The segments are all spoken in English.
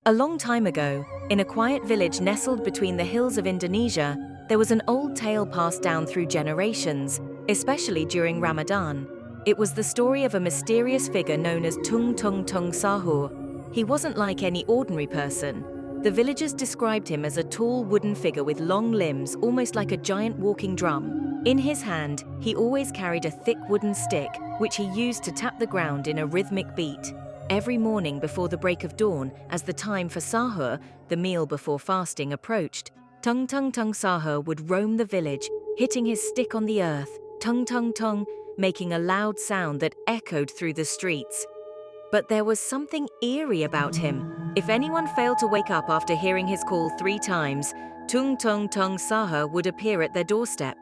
A long time ago, in a quiet village nestled between the hills of Indonesia, there was an old tale passed down through generations, especially during Ramadan. It was the story of a mysterious figure known as Tung Sahur. He wasn't like any ordinary person. The villagers described him as a tall wooden figure with long limbs, almost like a giant walking drum. In his hand, he always carried a thick wooden stick, which he used to tap the ground in a rhythmic beat. Every morning before the break of dawn, as the time for Sahur, the meal before fasting, approached, Tung Sahur would roam the village, hitting his stick on the earth, tung, making a loud sound that echoed through the streets. But there was something eerie about him. If anyone failed to wake up after hearing his call 3 times, Tung Sahur would appear at their doorstep.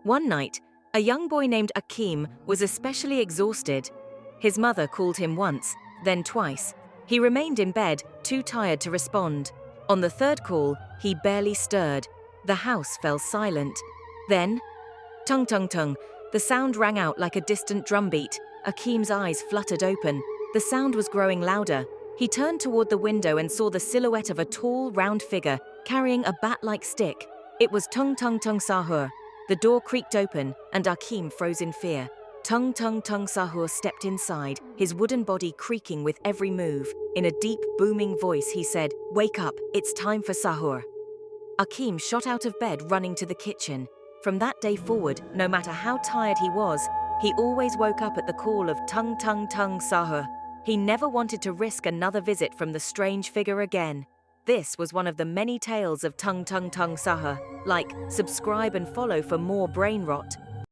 One night, a young boy named Akim was especially exhausted. His mother called him once, then twice. He remained in bed, too tired to respond. On the third call, he barely stirred. The house fell silent. Then, tung. The sound rang out like a distant drumbeat. Akim's eyes fluttered open. The sound was growing louder. He turned toward the window and saw the silhouette of a tall, round figure carrying a bat-like stick. It was Tung Sahur. The door creaked open, and Akim froze in fear. Tung Sahur stepped inside, his wooden body creaking with every move. In a deep, booming voice, he said, "Wake up, it's time for Sahur." Akim shot out of bed, running to the kitchen. From that day forward, no matter how tired he was, he always woke up at the call of Tung Sahur. He never wanted to risk another visit from the strange figure again. This was one of the many tales of Tung Sahur. Like, subscribe and follow for more brain rot.